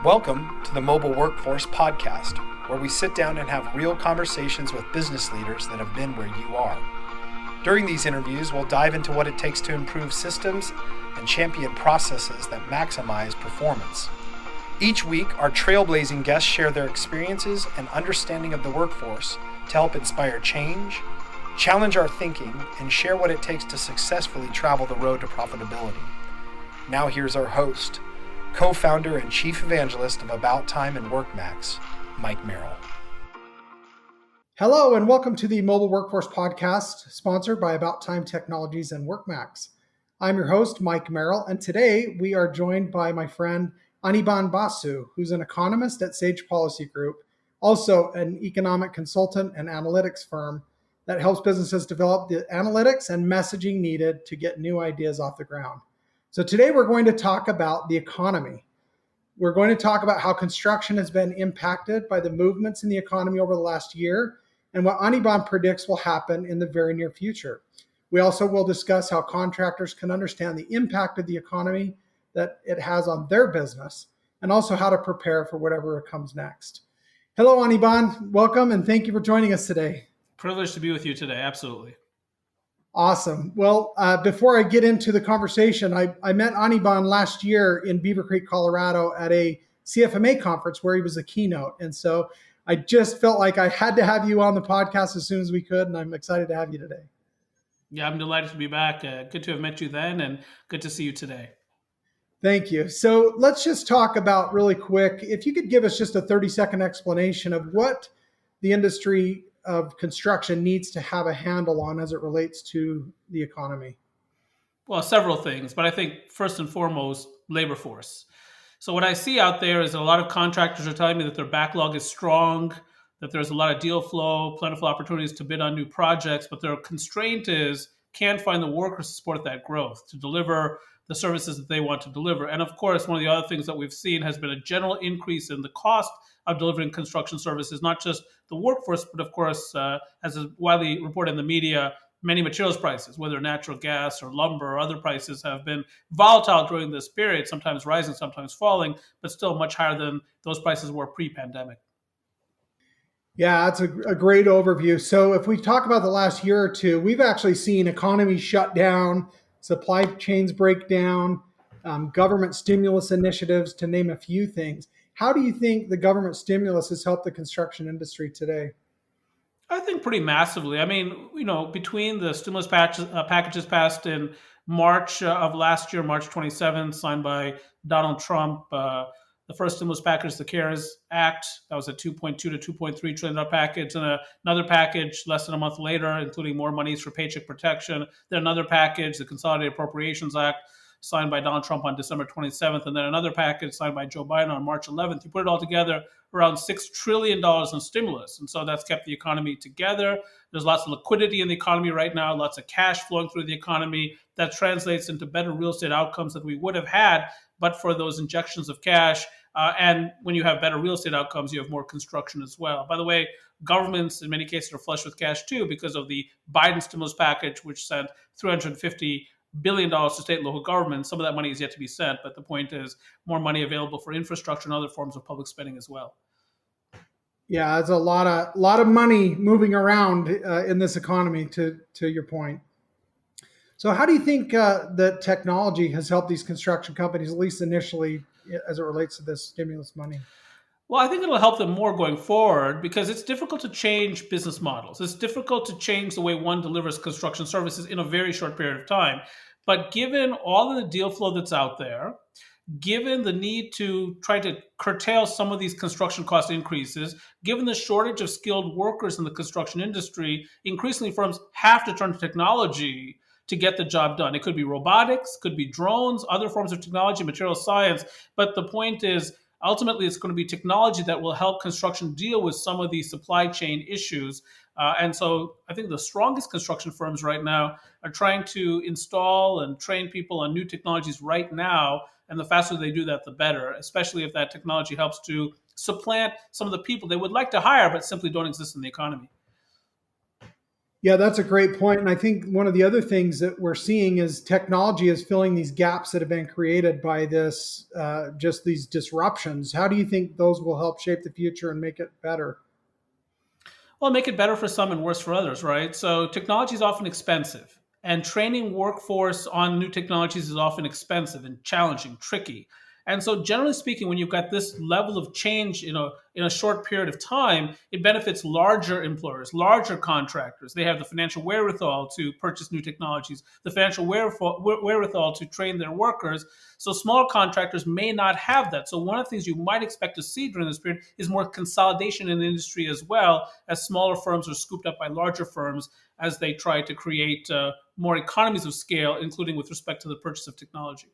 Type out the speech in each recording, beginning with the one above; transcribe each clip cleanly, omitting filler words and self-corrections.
Welcome to the Mobile Workforce Podcast, where we sit down and have real conversations with business leaders that have been where you are. During these interviews, we'll dive into what it takes to improve systems and champion processes that maximize performance. Each week, our trailblazing guests share their experiences and understanding of the workforce to help inspire change, challenge our thinking, and share what it takes to successfully travel the road to profitability. Now here's our host, co-founder and chief evangelist of About Time and WorkMax, Mike Merrill. Hello, and welcome to the Mobile Workforce Podcast, sponsored by About Time Technologies and WorkMax. I'm your host, Mike Merrill, and today we are joined by my friend Anirban Basu, who's an economist at Sage Policy Group, also an economic consultant and analytics firm that helps businesses develop the analytics and messaging needed to get new ideas off the ground. So today we're going to talk about the economy. We're going to talk about how construction has been impacted by the movements in the economy over the last year and what Anirban predicts will happen in the very near future. We also will discuss how contractors can understand the impact of the economy that it has on their business and also how to prepare for whatever comes next. Hello, Anirban. Welcome and thank you for joining us today. Privileged to be with you today. Absolutely. Awesome. Well, before I get into the conversation, I met Anirban last year in Beaver Creek, Colorado at a CFMA conference where he was a keynote. And so I just felt like I had to have you on the podcast as soon as we could, and I'm excited to have you today. Yeah, I'm delighted to be back. Good to have met you then, and good to see you today. Thank you. So let's just talk about really quick, if you could give us just a 30-second explanation of what the industry of construction needs to have a handle on as it relates to the economy. Well, several things, but I think first and foremost, labor force. So what I see out there is a lot of contractors are telling me that their backlog is strong, that there's a lot of deal flow, plentiful opportunities to bid on new projects, but their constraint is can't find the workers to support that growth, to deliver the services that they want to deliver. And of course, one of the other things that we've seen has been a general increase in the cost of delivering construction services, not just the workforce, but of course, as is widely reported in the media, many materials prices, whether natural gas or lumber or other prices, have been volatile during this period, sometimes rising, sometimes falling, but still much higher than those prices were pre-pandemic. Yeah, that's a great overview. So if we talk about the last year or two, we've actually seen economies shut down, supply chains break down, government stimulus initiatives, to name a few things. How do you think the government stimulus has helped the construction industry today? I think pretty massively. I mean, between the stimulus packages passed in March of last year, March 27th, signed by Donald Trump, the first stimulus package, the CARES Act, that was a $2.2 to $2.3 trillion package, and another package less than a month later, including more monies for paycheck protection. Then another package, the Consolidated Appropriations Act, signed by Donald Trump on December 27th, and then another package signed by Joe Biden on March 11th. You put it all together, around $6 trillion in stimulus. And so that's kept the economy together. There's lots of liquidity in the economy right now, lots of cash flowing through the economy. That translates into better real estate outcomes that we would have had, but for those injections of cash. And when you have better real estate outcomes, you have more construction as well. By the way, governments in many cases are flush with cash too because of the Biden stimulus package, which sent $350 billion to state and local governments. Some of that money is yet to be sent, but the point is more money available for infrastructure and other forms of public spending as well. Yeah, it's a lot of money moving around in this economy, to your point. So how do you think that technology has helped these construction companies, at least initially, as it relates to this stimulus money? Well, I think it'll help them more going forward because it's difficult to change business models. It's difficult to change the way one delivers construction services in a very short period of time. But given all of the deal flow that's out there, given the need to try to curtail some of these construction cost increases, given the shortage of skilled workers in the construction industry, increasingly firms have to turn to technology to get the job done. It could be robotics, could be drones, other forms of technology, material science. But the point is, ultimately, it's going to be technology that will help construction deal with some of these supply chain issues. And so I think the strongest construction firms right now are trying to install and train people on new technologies right now. And the faster they do that, the better, especially if that technology helps to supplant some of the people they would like to hire, but simply don't exist in the economy. Yeah, that's a great point. And I think one of the other things that we're seeing is technology is filling these gaps that have been created by this, just these disruptions. How do you think those will help shape the future and make it better? Well, make it better for some and worse for others, right? So technology is often expensive, and training workforce on new technologies is often expensive and challenging, tricky. And so, generally speaking, when you've got this level of change in a short period of time, it benefits larger employers, larger contractors. They have the financial wherewithal to purchase new technologies, the financial wherewithal to train their workers. So small contractors may not have that. So one of the things you might expect to see during this period is more consolidation in the industry as well, as smaller firms are scooped up by larger firms as they try to create more economies of scale, including with respect to the purchase of technology.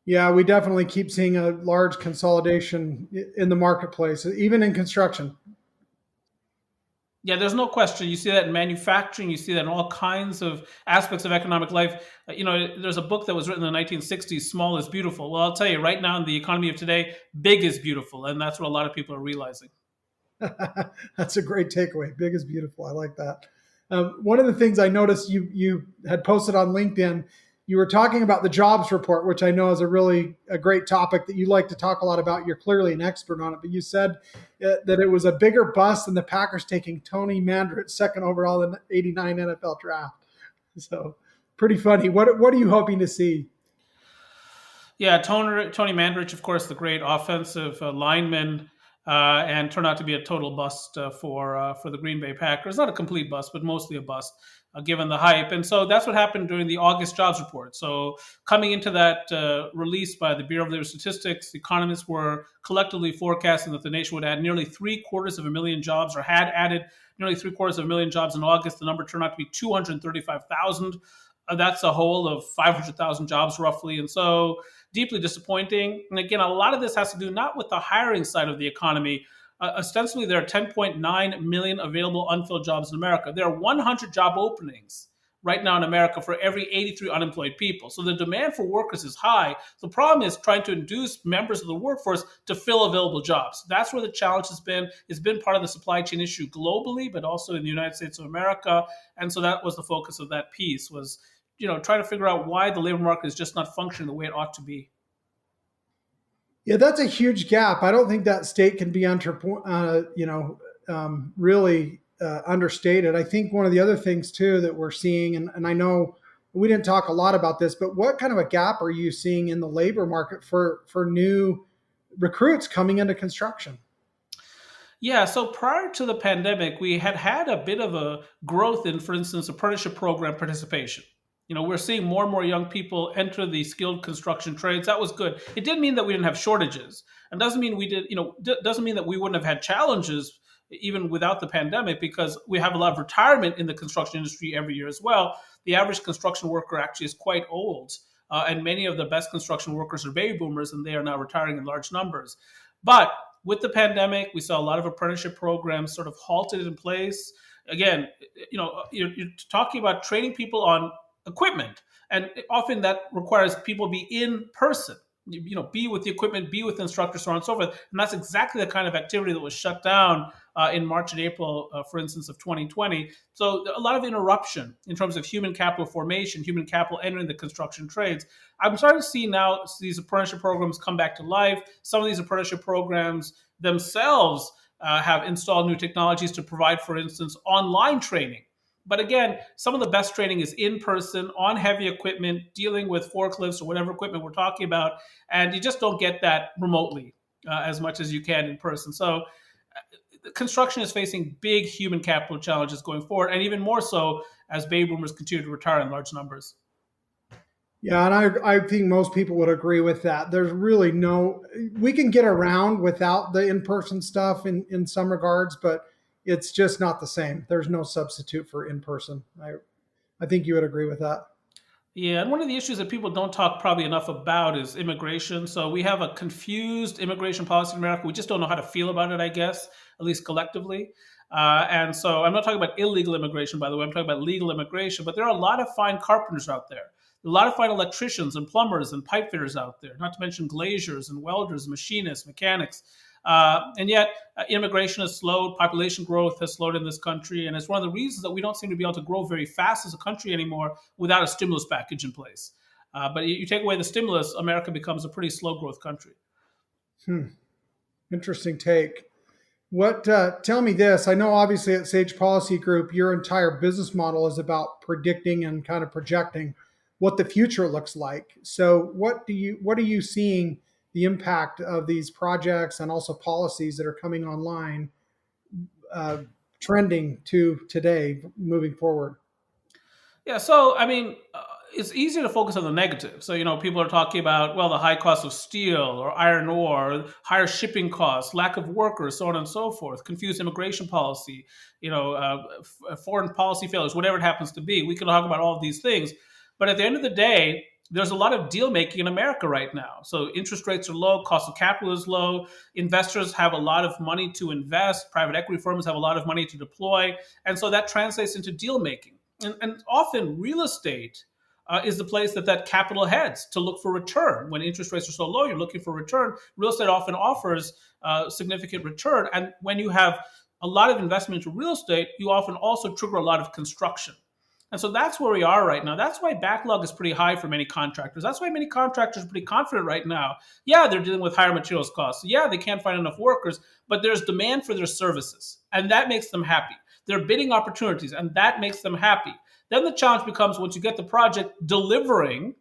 Yeah, we definitely keep seeing a large consolidation in the marketplace, even in construction. Yeah, there's no question. You see that in manufacturing. You see that in all kinds of aspects of economic life. There's a book that was written in the 1960s, Small is Beautiful. Well, I'll tell you, right now in the economy of today, big is beautiful. And that's what a lot of people are realizing. That's a great takeaway. Big is beautiful. I like that. One of the things I noticed you had posted on LinkedIn, you were talking about the jobs report, which I know is a great topic that you like to talk a lot about. You're clearly an expert on it, but you said that it was a bigger bust than the Packers taking Tony Mandarich second overall in the '89 NFL draft. So pretty funny. What are you hoping to see? Yeah, Tony Mandarich, of course, the great offensive lineman, and turned out to be a total bust for the Green Bay Packers. Not a complete bust, but mostly a bust, given the hype. And so that's what happened during the August jobs report. So coming into that release by the Bureau of Labor Statistics, economists were collectively forecasting that the nation would add nearly 750,000 jobs, or had added nearly 750,000 jobs in August. The number turned out to be 235,000. That's a whole of 500,000 jobs roughly. And so deeply disappointing. And again, a lot of this has to do not with the hiring side of the economy. Ostensibly, there are 10.9 million available unfilled jobs in America. There are 100 job openings right now in America for every 83 unemployed people. So the demand for workers is high. The problem is trying to induce members of the workforce to fill available jobs. That's where the challenge has been. It's been part of the supply chain issue globally, but also in the United States of America. And so that was the focus of that piece, was trying to figure out why the labor market is just not functioning the way it ought to be. Yeah, that's a huge gap. I don't think that state can be really understated. I think one of the other things too that we're seeing, and I know we didn't talk a lot about this, but what kind of a gap are you seeing in the labor market for new recruits coming into construction? Yeah, so prior to the pandemic, we had a bit of a growth in, for instance, apprenticeship program participation. We're seeing more and more young people enter the skilled construction trades. That was good. It didn't mean that we didn't have shortages, and doesn't mean doesn't mean that we wouldn't have had challenges even without the pandemic, because we have a lot of retirement in the construction industry every year as well. The average construction worker actually is quite old, and many of the best construction workers are baby boomers, and they are now retiring in large numbers. But with the pandemic, we saw a lot of apprenticeship programs sort of halted in place. Again, you're talking about training people on equipment, and often that requires people be in person, be with the equipment, be with instructors, so on and so forth. And that's exactly the kind of activity that was shut down in March and April, for instance, of 2020. So a lot of interruption in terms of human capital formation, human capital entering the construction trades. I'm starting to see now these apprenticeship programs come back to life. Some of these apprenticeship programs themselves have installed new technologies to provide, for instance, online training. But again, some of the best training is in person, on heavy equipment, dealing with forklifts or whatever equipment we're talking about. And you just don't get that remotely as much as you can in person. So construction is facing big human capital challenges going forward, and even more so as baby boomers continue to retire in large numbers. Yeah, and I think most people would agree with that. There's really we can get around without the in-person stuff in some regards, but it's just not the same. There's no substitute for in-person. I think you would agree with that. Yeah, and one of the issues that people don't talk probably enough about is immigration. So we have a confused immigration policy in America. We just don't know how to feel about it, I guess, at least collectively. And so I'm not talking about illegal immigration, by the way. I'm talking about legal immigration. But there are a lot of fine carpenters out there, a lot of fine electricians and plumbers and pipe fitters out there, not to mention glaziers and welders, machinists, mechanics. And yet, immigration has slowed, population growth has slowed in this country, and it's one of the reasons that we don't seem to be able to grow very fast as a country anymore without a stimulus package in place. But you take away the stimulus, America becomes a pretty slow growth country. Interesting take. What? Tell me this. I know obviously at Sage Policy Group, your entire business model is about predicting and kind of projecting what the future looks like. So, what are you seeing the impact of these projects and also policies that are coming online, trending to today, moving forward? Yeah, so I mean, it's easy to focus on the negative. So people are talking about the high cost of steel or iron ore, or higher shipping costs, lack of workers, so on and so forth, confused immigration policy, foreign policy failures, whatever it happens to be. We can talk about all of these things, but at the end of the day, there's a lot of deal making in America right now. So interest rates are low, cost of capital is low, investors have a lot of money to invest, private equity firms have a lot of money to deploy, and so that translates into deal making. And often real estate is the place that capital heads to look for return. When interest rates are so low, you're looking for return. Real estate often offers significant return. And when you have a lot of investment into real estate, you often also trigger a lot of construction. And so that's where we are right now. That's why backlog is pretty high for many contractors. That's why many contractors are pretty confident right now. Yeah, they're dealing with higher materials costs. Yeah, they can't find enough workers, but there's demand for their services, and that makes them happy. There are bidding opportunities, and that makes them happy. Then the challenge becomes, once you get the project, delivering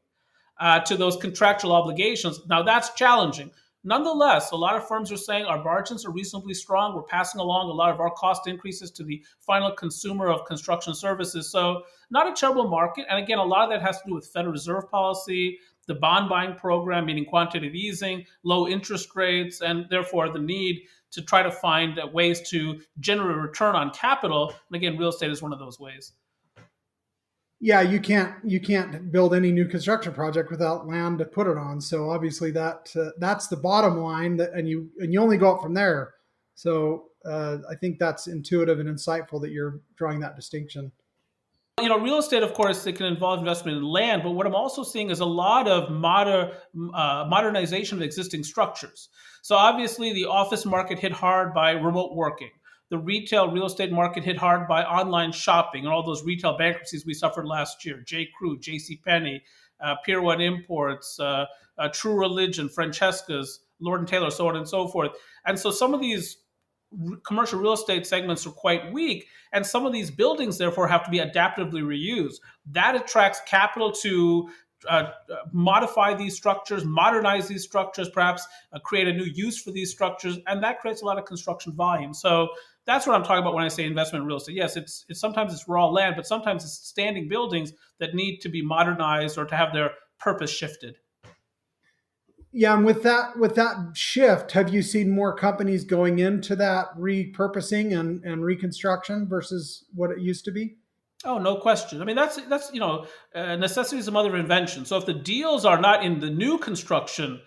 to those contractual obligations. Now that's challenging. Nonetheless, a lot of firms are saying our margins are reasonably strong. We're passing along a lot of our cost increases to the final consumer of construction services. So not a terrible market. And again, a lot of that has to do with Federal Reserve policy, the bond buying program, meaning quantitative easing, low interest rates, and therefore the need to try to find ways to generate a return on capital. And again, real estate is one of those ways. Yeah, you can't build any new construction project without land to put it on. So obviously that's the bottom line, and you only go up from there. So I think that's intuitive and insightful that you're drawing that distinction. Real estate, of course, it can involve investment in land, but what I'm also seeing is a lot of modernization of existing structures. So obviously, the office market hit hard by remote working. The retail real estate market hit hard by online shopping and all those retail bankruptcies we suffered last year. J. Crew, JCPenney, Pier 1 Imports, True Religion, Francesca's, Lord & Taylor, so on and so forth. And so some of these commercial real estate segments are quite weak, and some of these buildings, therefore, have to be adaptively reused. That attracts capital to modify these structures, modernize these structures, perhaps create a new use for these structures, and that creates a lot of construction volume. So that's what I'm talking about when I say investment in real estate. Yes, it's sometimes it's raw land, but sometimes it's standing buildings that need to be modernized or to have their purpose shifted. Yeah, and with that shift, have you seen more companies going into that repurposing and reconstruction versus what it used to be? Oh, no question. I mean, that's necessity is the mother of invention. So if the deals are not in the new construction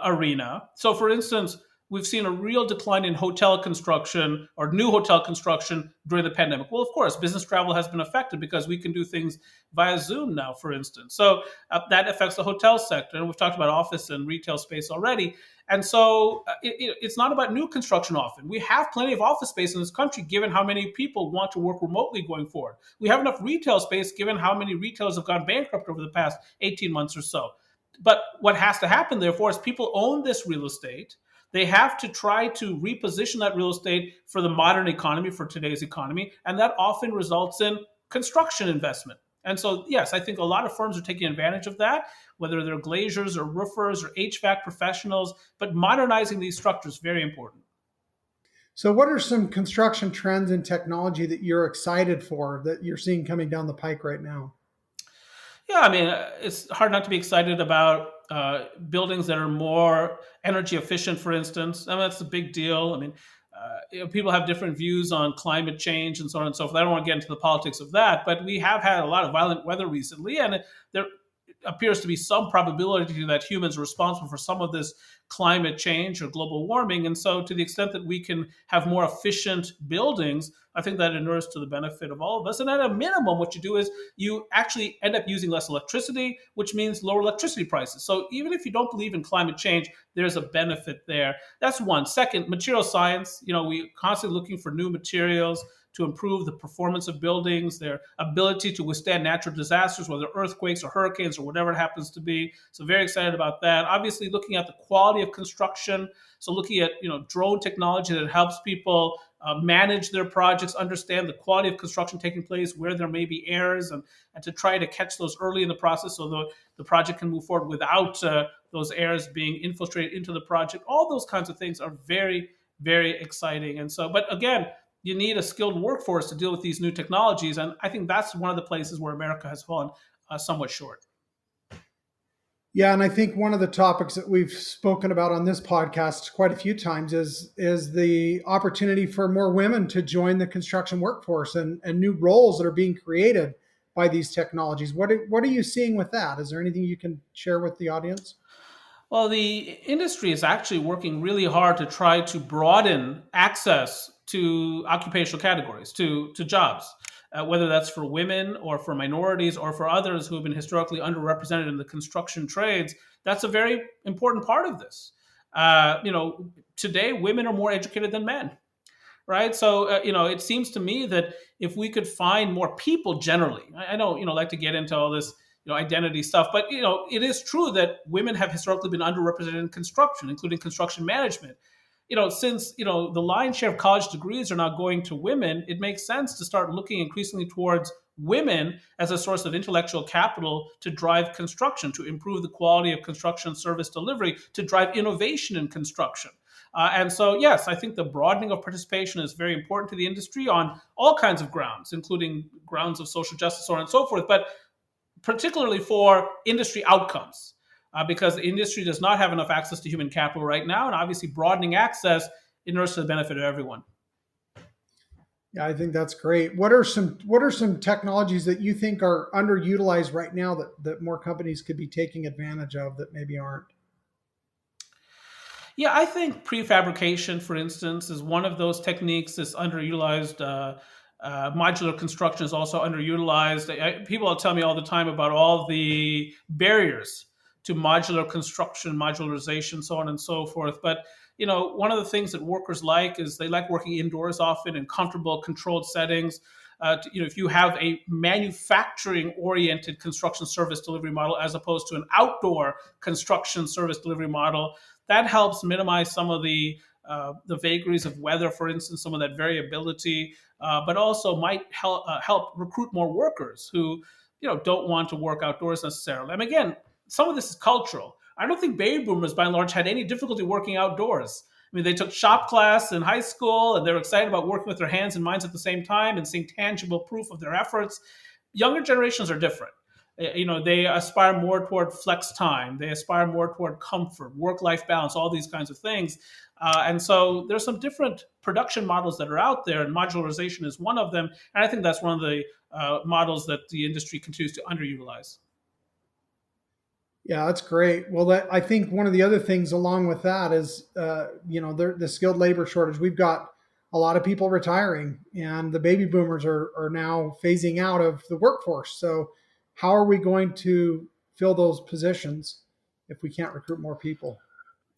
arena, so for instance, we've seen a real decline in hotel construction or new hotel construction during the pandemic. Well, of course, business travel has been affected because we can do things via Zoom now, for instance. So that affects the hotel sector. And we've talked about office and retail space already. And so it's not about new construction often. We have plenty of office space in this country, given how many people want to work remotely going forward. We have enough retail space, given how many retailers have gone bankrupt over the past 18 months or so. But what has to happen, therefore, is people own this real estate. They have to try to reposition that real estate for the modern economy, for today's economy, and that often results in construction investment. And so, yes, I think a lot of firms are taking advantage of that, whether they're glaziers or roofers or HVAC professionals, but modernizing these structures is very important. So what are some construction trends in technology that you're excited for, that you're seeing coming down the pike right now? Yeah, I mean, it's hard not to be excited about buildings that are more energy efficient, for instance. I mean, that's a big deal. I mean, people have different views on climate change and so on and so forth. I don't want to get into the politics of that, but we have had a lot of violent weather recently, and appears to be some probability that humans are responsible for some of this climate change or global warming. And so to the extent that we can have more efficient buildings, I think that inures to the benefit of all of us. And at a minimum, what you do is you actually end up using less electricity, which means lower electricity prices. So even if you don't believe in climate change, there's a benefit there. That's one. Second, material science. We're constantly looking for new materials to improve the performance of buildings, their ability to withstand natural disasters, whether earthquakes or hurricanes or whatever it happens to be. So very excited about that. Obviously, looking at the quality of construction. So looking at drone technology that helps people manage their projects, understand the quality of construction taking place, where there may be errors, and to try to catch those early in the process so the project can move forward without those errors being infiltrated into the project. All those kinds of things are very, very exciting. And so, but again, you need a skilled workforce to deal with these new technologies. And I think that's one of the places where America has fallen somewhat short. Yeah, and I think one of the topics that we've spoken about on this podcast quite a few times is the opportunity for more women to join the construction workforce and new roles that are being created by these technologies. What are you seeing with that? Is there anything you can share with the audience? Well, the industry is actually working really hard to try to broaden access to occupational categories, to jobs, whether that's for women or for minorities or for others who have been historically underrepresented in the construction trades. That's a very important part of this. Today, women are more educated than men, right? So, it seems to me that if we could find more people generally, I don't, like to get into all this identity stuff. But, it is true that women have historically been underrepresented in construction, including construction management. Since, the lion's share of college degrees are now going to women, it makes sense to start looking increasingly towards women as a source of intellectual capital to drive construction, to improve the quality of construction service delivery, to drive innovation in construction. And so, yes, I think the broadening of participation is very important to the industry on all kinds of grounds, including grounds of social justice, so on and so forth. But particularly for industry outcomes, because the industry does not have enough access to human capital right now, and obviously broadening access inures to the benefit of everyone. Yeah, I think that's great. What are some technologies that you think are underutilized right now that more companies could be taking advantage of that maybe aren't? Yeah, I think prefabrication, for instance, is one of those techniques that's underutilized. Modular construction is also underutilized. People tell me all the time about all the barriers to modular construction, modularization, so on and so forth. But one of the things that workers like is they like working indoors often in comfortable, controlled settings. If you have a manufacturing-oriented construction service delivery model as opposed to an outdoor construction service delivery model, that helps minimize some of the vagaries of weather, for instance, some of that variability, but also might help recruit more workers who don't want to work outdoors necessarily. I mean, again, some of this is cultural. I don't think baby boomers, by and large, had any difficulty working outdoors. I mean, they took shop class in high school, and they were excited about working with their hands and minds at the same time and seeing tangible proof of their efforts. Younger generations are different. They aspire more toward flex time. They aspire more toward comfort, work-life balance, all these kinds of things. And so there's some different production models that are out there, and modularization is one of them. And I think that's one of the models that the industry continues to underutilize. Yeah, that's great. Well, I think one of the other things along with that is, the skilled labor shortage. We've got a lot of people retiring, and the baby boomers are now phasing out of the workforce. So how are we going to fill those positions if we can't recruit more people?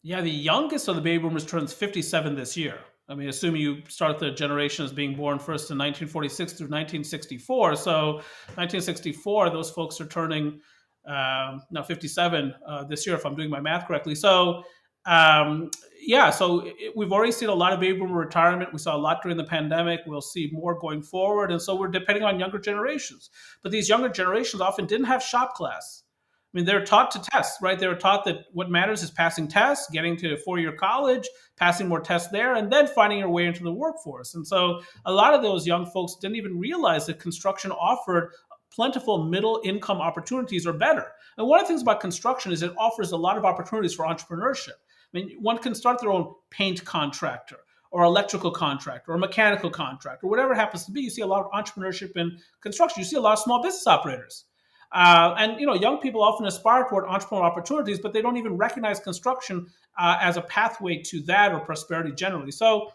Yeah, the youngest of the baby boomers turns 57 this year. I mean, assuming you start the generation as being born first in 1946 through 1964. So 1964, those folks are turning now 57 this year, if I'm doing my math correctly. So we've already seen a lot of baby boomer retirement. We saw a lot during the pandemic. We'll see more going forward. And so we're depending on younger generations. But these younger generations often didn't have shop class. I mean, they're taught to test, right? They were taught that what matters is passing tests, getting to a four-year college, passing more tests there, and then finding your way into the workforce. And so a lot of those young folks didn't even realize that construction offered plentiful middle income opportunities or better. And one of the things about construction is it offers a lot of opportunities for entrepreneurship. I mean, one can start their own paint contractor or electrical contractor or mechanical contractor, or whatever it happens to be. You see a lot of entrepreneurship in construction. You see a lot of small business operators. And young people often aspire toward entrepreneurial opportunities, but they don't even recognize construction as a pathway to that or prosperity generally. So,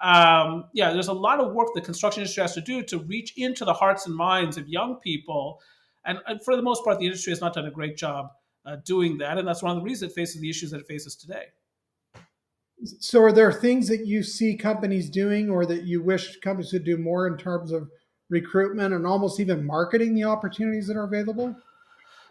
there's a lot of work the construction industry has to do to reach into the hearts and minds of young people. And for the most part, the industry has not done a great job doing that. And that's one of the reasons it faces the issues that it faces today. So, are there things that you see companies doing, or that you wish companies would do more in terms of recruitment and almost even marketing the opportunities that are available?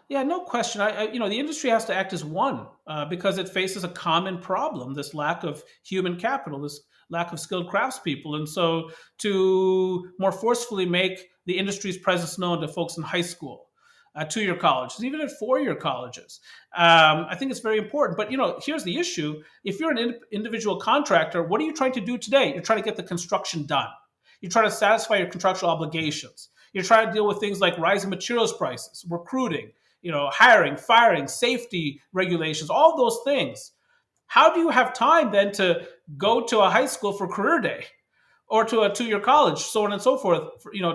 Yeah, no question. The industry has to act as one because it faces a common problem: this lack of human capital, this lack of skilled craftspeople, and so to more forcefully make the industry's presence known to folks in high school, 2-year colleges, even at 4-year colleges, I think it's very important. But here's the issue: if you're an individual contractor, what are you trying to do today? You're trying to get the construction done. You're trying to satisfy your contractual obligations. You're trying to deal with things like rising materials prices, recruiting, hiring, firing, safety regulations, all those things. How do you have time then to go to a high school for career day or to a 2-year college, so on and so forth,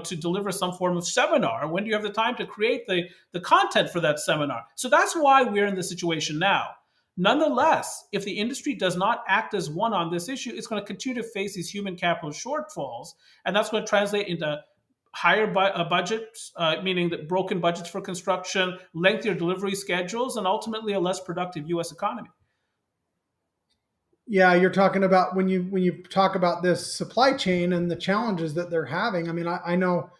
to deliver some form of seminar? When do you have the time to create the content for that seminar? So that's why we're in this situation now. Nonetheless, if the industry does not act as one on this issue, it's going to continue to face these human capital shortfalls, and that's going to translate into higher budgets, meaning that broken budgets for construction, lengthier delivery schedules, and ultimately a less productive U.S. economy. Yeah, you're talking about when you talk about this supply chain and the challenges that they're having. I mean, I know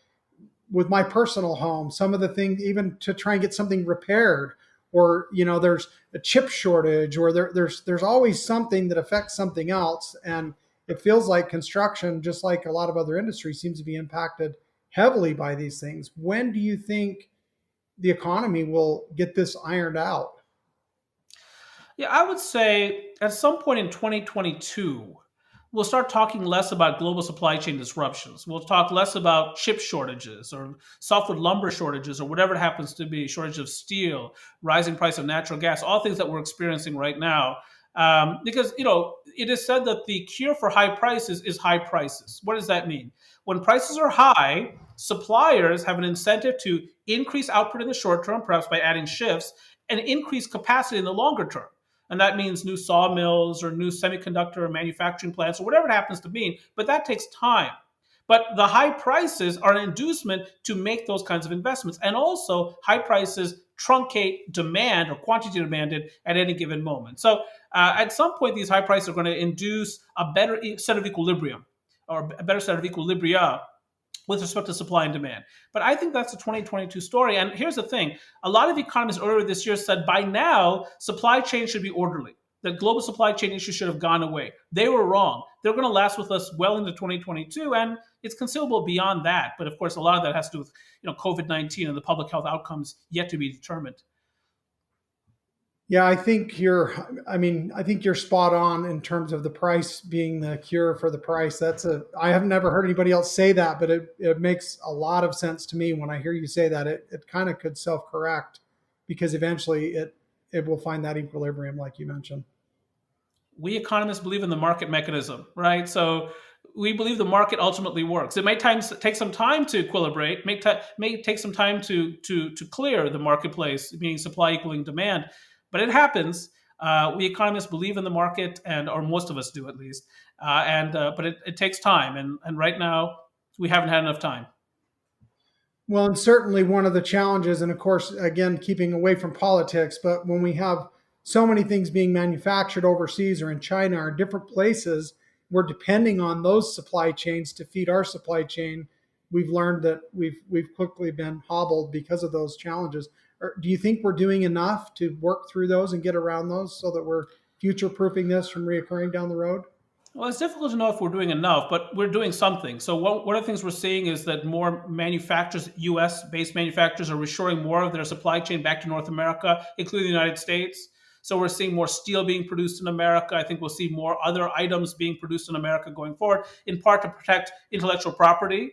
with my personal home, some of the things, even to try and get something repaired, or there's a chip shortage, or there's always something that affects something else, and it feels like construction, just like a lot of other industries, seems to be impacted heavily by these things. When do you think the economy will get this ironed out? Yeah, I would say at some point in 2022, we'll start talking less about global supply chain disruptions. We'll talk less about chip shortages or softwood lumber shortages or whatever it happens to be, shortage of steel, rising price of natural gas, all things that we're experiencing right now. Because it is said that the cure for high prices is high prices. What does that mean? When prices are high, suppliers have an incentive to increase output in the short term, perhaps by adding shifts, and increase capacity in the longer term. And that means new sawmills or new semiconductor or manufacturing plants or whatever it happens to mean. But that takes time. But the high prices are an inducement to make those kinds of investments. And also, high prices truncate demand or quantity demanded at any given moment. So at some point, these high prices are going to induce a better set of equilibrium or a better set of equilibria with respect to supply and demand. But I think that's a 2022 story. And here's the thing. A lot of economists earlier this year said by now, supply chain should be orderly. That global supply chain issues should have gone away. They were wrong. They're going to last with us well into 2022, and it's conceivable beyond that. But of course, a lot of that has to do with COVID-19 and the public health outcomes yet to be determined. Yeah, I think you're spot on in terms of the price being the cure for the price. I have never heard anybody else say that, but it makes a lot of sense to me when I hear you say that. It kind of could self-correct because eventually it will find that equilibrium, like you mentioned. We economists believe in the market mechanism, right? So we believe the market ultimately works. It may take some time to equilibrate, may take some time to clear the marketplace, meaning supply equaling demand. But it happens. We economists believe in the market, or most of us do at least. But it takes time, and right now we haven't had enough time. Well, and certainly one of the challenges, and of course, again, keeping away from politics, but when we have so many things being manufactured overseas or in China or different places, we're depending on those supply chains to feed our supply chain. We've learned that we've quickly been hobbled because of those challenges. Or do you think we're doing enough to work through those and get around those so that we're future-proofing this from reoccurring down the road? Well, it's difficult to know if we're doing enough, but we're doing something. So one of the things we're seeing is that more manufacturers, U.S.-based manufacturers, are reshoring more of their supply chain back to North America, including the United States. So we're seeing more steel being produced in America. I think we'll see more other items being produced in America going forward, in part to protect intellectual property.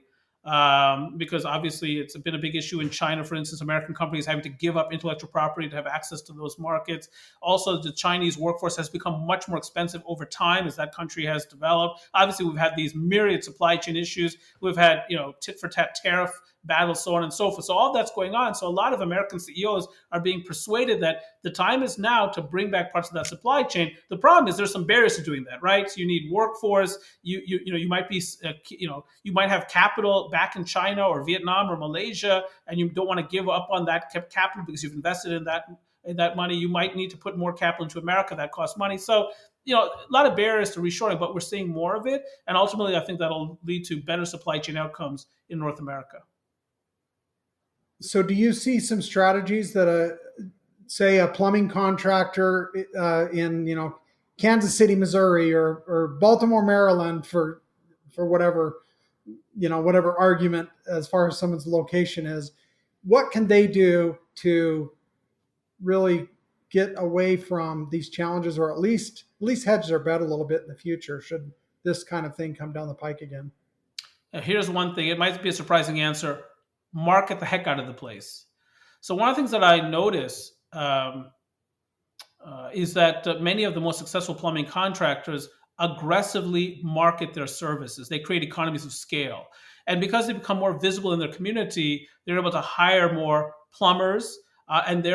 Because obviously it's been a big issue in China, for instance, American companies having to give up intellectual property to have access to those markets. Also, the Chinese workforce has become much more expensive over time as that country has developed. Obviously, we've had these myriad supply chain issues. We've had, tit for tat tariff battles, so on and so forth. So all that's going on. So a lot of American CEOs are being persuaded that the time is now to bring back parts of that supply chain. The problem is there's some barriers to doing that, right? So you need workforce. You might be, you might have capital back in China or Vietnam or Malaysia, and you don't want to give up on that capital because you've invested in that money. You might need to put more capital into America. That costs money. So, a lot of barriers to reshoring, but we're seeing more of it. And ultimately, I think that'll lead to better supply chain outcomes in North America. So do you see some strategies that, say, a plumbing contractor in, Kansas City, Missouri, or Baltimore, Maryland, for whatever, whatever argument as far as someone's location is, what can they do to really get away from these challenges, or at least hedge their bet a little bit in the future should this kind of thing come down the pike again? Here's one thing. It might be a surprising answer. Market the heck out of the place. So one of the things that I notice is that many of the most successful plumbing contractors aggressively market their services. They create economies of scale. And because they become more visible in their community, they're able to hire more plumbers, and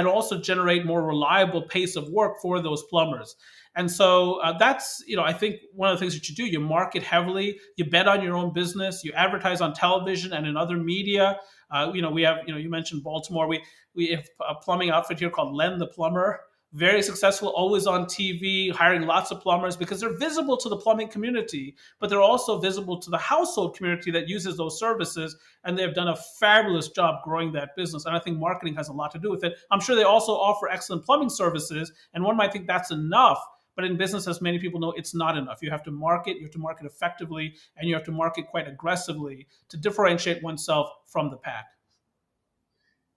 also generate more reliable pace of work for those plumbers. And so that's, I think one of the things that you do, you market heavily, you bet on your own business, you advertise on television and in other media. We have, you mentioned Baltimore. We have a plumbing outfit here called Len the Plumber. Very successful, always on TV, hiring lots of plumbers because they're visible to the plumbing community, but they're also visible to the household community that uses those services. And they've done a fabulous job growing that business. And I think marketing has a lot to do with it. I'm sure they also offer excellent plumbing services. And one might think that's enough. But in business, as many people know, it's not enough. You have to market effectively, and you have to market quite aggressively to differentiate oneself from the pack.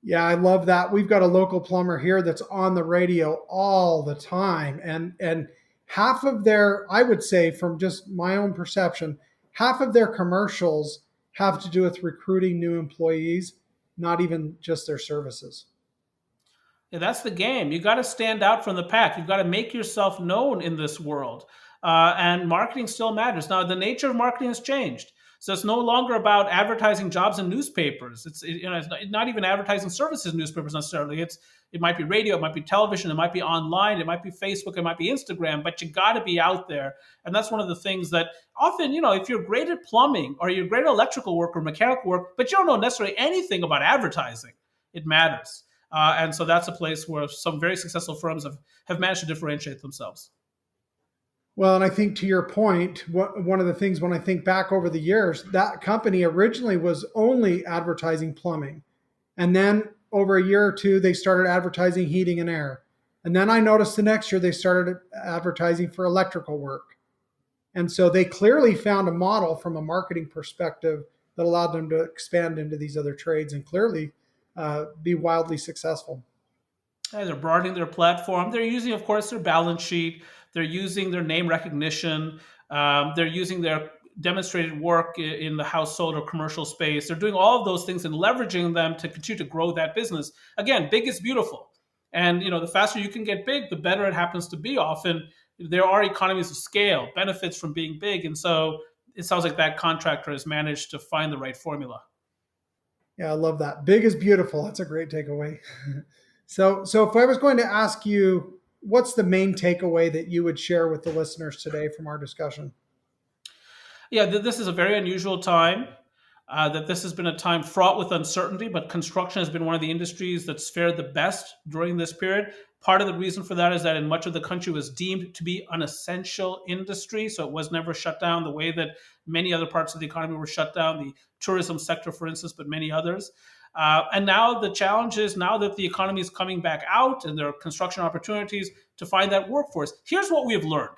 Yeah, I love that. We've got a local plumber here that's on the radio all the time. And half of their, I would say from just my own perception, half of their commercials have to do with recruiting new employees, not even just their services. Yeah, that's the game. You got to stand out from the pack. You've got to make yourself known in this world. And marketing still matters. Now, the nature of marketing has changed. So it's no longer about advertising jobs in newspapers. It's not even advertising services in newspapers necessarily. It might be radio, it might be television, it might be online, it might be Facebook, it might be Instagram, but you got to be out there. And that's one of the things that often, if you're great at plumbing or you're great at electrical work or mechanical work, but you don't know necessarily anything about advertising, it matters. And so that's a place where some very successful firms have managed to differentiate themselves. Well, and I think to your point, one of the things when I think back over the years, that company originally was only advertising plumbing. And then over a year or two, they started advertising heating and air. And then I noticed the next year they started advertising for electrical work. And so they clearly found a model from a marketing perspective that allowed them to expand into these other trades and clearly be wildly successful. Yeah, they're broadening their platform. They're using, of course, their balance sheet. They're using their name recognition. They're using their demonstrated work in the household or commercial space. They're doing all of those things and leveraging them to continue to grow that business. Again, big is beautiful. And the faster you can get big, the better it happens to be. Often there are economies of scale, benefits from being big. And so it sounds like that contractor has managed to find the right formula. Yeah, I love that. Big is beautiful. That's a great takeaway. So if I was going to ask you, what's the main takeaway that you would share with the listeners today from our discussion? Yeah, this is a very unusual time. That this has been a time fraught with uncertainty, but construction has been one of the industries that's fared the best during this period. Part of the reason for that is that in much of the country was deemed to be an essential industry, so it was never shut down the way that many other parts of the economy were shut down, the tourism sector, for instance, but many others. And now the challenge is, now that the economy is coming back out and there are construction opportunities, to find that workforce. Here's what we've learned.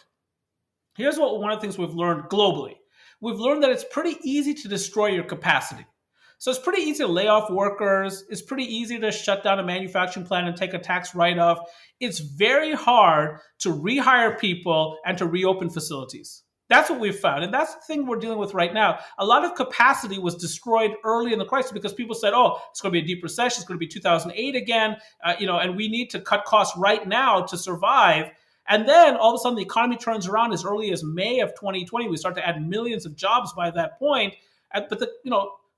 Here's one of the things we've learned globally. We've learned that it's pretty easy to destroy your capacity. So it's pretty easy to lay off workers. It's pretty easy to shut down a manufacturing plant and take a tax write-off. It's very hard to rehire people and to reopen facilities. That's what we've found. And that's the thing we're dealing with right now. A lot of capacity was destroyed early in the crisis because people said, it's going to be a deep recession. It's going to be 2008 again, and we need to cut costs right now to survive. And then all of a sudden the economy turns around as early as May of 2020. We start to add millions of jobs by that point. But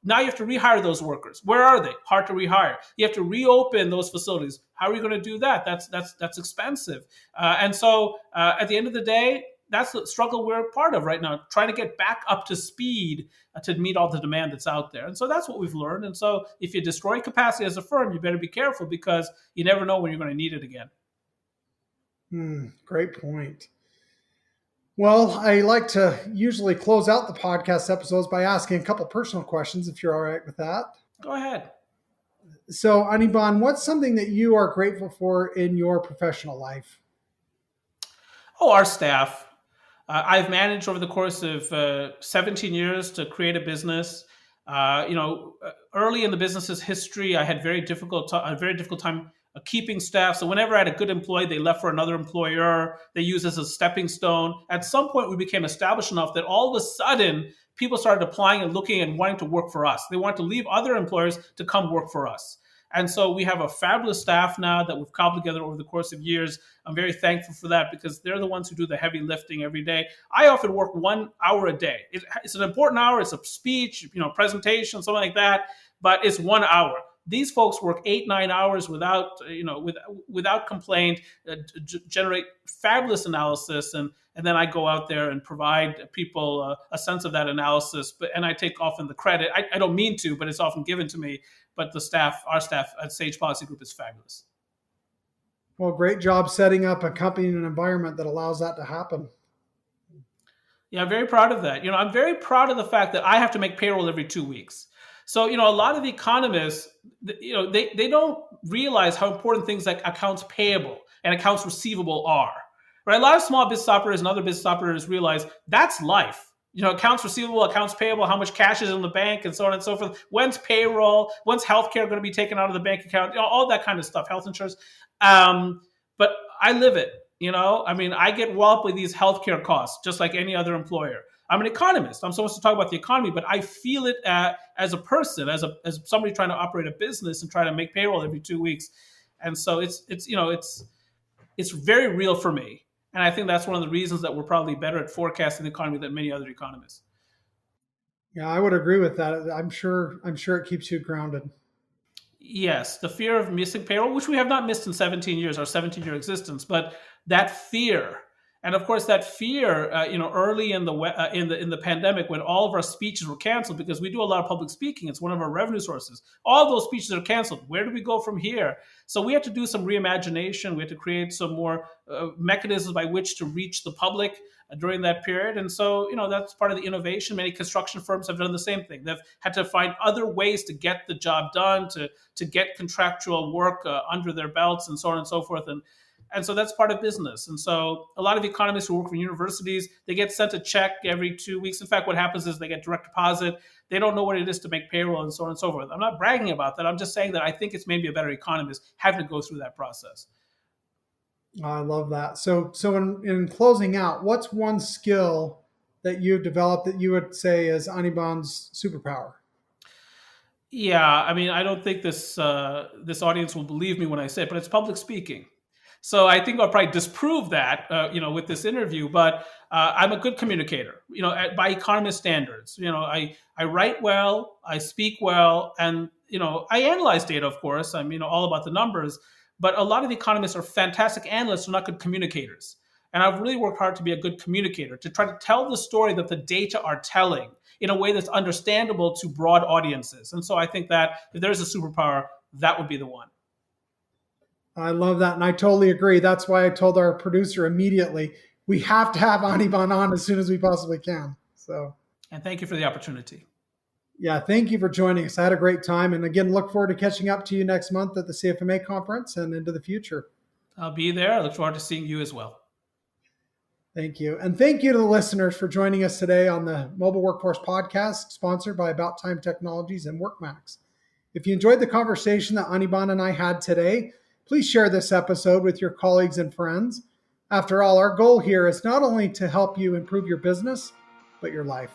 Now you have to rehire those workers. Where are they? Hard to rehire. You have to reopen those facilities. How are you going to do that? That's expensive. And so at the end of the day, that's the struggle we're part of right now, trying to get back up to speed to meet all the demand that's out there. And so that's what we've learned. And so if you destroy capacity as a firm, you better be careful, because you never know when you're going to need it again. Great point. Well, I like to usually close out the podcast episodes by asking a couple personal questions, if you're all right with that. Go ahead. So, Anirban, what's something that you are grateful for in your professional life? Oh, our staff. I've managed over the course of 17 years to create a business. Early in the business's history, I had a very difficult time keeping staff. So whenever I had a good employee, they left for another employer. They used as a stepping stone. At some point, we became established enough that all of a sudden, people started applying and looking and wanting to work for us. They wanted to leave other employers to come work for us. And so we have a fabulous staff now that we've cobbled together over the course of years. I'm very thankful for that, because they're the ones who do the heavy lifting every day. I often work 1 hour a day. It's an important hour. It's a speech, presentation, something like that. But it's 1 hour. These folks work 8-9 hours without complaint, generate fabulous analysis, and then I go out there and provide people a sense of that analysis. And I take often the credit. I don't mean to, but it's often given to me. But our staff at Sage Policy Group is fabulous. Well, great job setting up a company and an environment that allows that to happen. Yeah, I'm very proud of that. I'm very proud of the fact that I have to make payroll every 2 weeks. So, a lot of economists, they don't realize how important things like accounts payable and accounts receivable are. Right? A lot of small business operators and other business operators realize that's life. Accounts receivable, accounts payable, how much cash is in the bank, and so on and so forth. When's payroll? When's healthcare going to be taken out of the bank account? All that kind of stuff, health insurance. But I live it. I get walloped with these healthcare costs just like any other employer. I'm an economist. I'm supposed to talk about the economy, but I feel it as a person, as somebody trying to operate a business and try to make payroll every 2 weeks. And so it's very real for me. And I think that's one of the reasons that we're probably better at forecasting the economy than many other economists. Yeah, I would agree with that. I'm sure it keeps you grounded. Yes, the fear of missing payroll, which we have not missed in 17 years, our 17-year existence, but that fear. And of course, that fear, early in the pandemic, when all of our speeches were canceled, because we do a lot of public speaking, it's one of our revenue sources. All those speeches are canceled. Where do we go from here? So we had to do some reimagination. We had to create some more mechanisms by which to reach the public during that period. And so, that's part of the innovation. Many construction firms have done the same thing. They've had to find other ways to get the job done, to get contractual work under their belts, and so on and so forth. And so that's part of business. And so a lot of economists who work for universities, they get sent a check every 2 weeks. In fact, what happens is they get direct deposit. They don't know what it is to make payroll, and so on and so forth. I'm not bragging about that. I'm just saying that I think it's maybe a better economist having to go through that process. I love that. So in closing out, what's one skill that you've developed that you would say is Anirban's superpower? Yeah, I don't think this audience will believe me when I say it, but it's public speaking. So I think I'll probably disprove that, with this interview. But I'm a good communicator, by economist standards. I write well, I speak well, and I analyze data, of course. I'm all about the numbers. But a lot of economists are fantastic analysts, who are not good communicators. And I've really worked hard to be a good communicator, to try to tell the story that the data are telling in a way that's understandable to broad audiences. And so I think that if there's a superpower, that would be the one. I love that. And I totally agree. That's why I told our producer immediately, we have to have Anirban on as soon as we possibly can. And thank you for the opportunity. Yeah, thank you for joining us. I had a great time. And again, look forward to catching up to you next month at the CFMA conference and into the future. I'll be there. I look forward to seeing you as well. Thank you. And thank you to the listeners for joining us today on the Mobile Workforce Podcast, sponsored by About Time Technologies and WorkMax. If you enjoyed the conversation that Anirban and I had today, please share this episode with your colleagues and friends. After all, our goal here is not only to help you improve your business, but your life.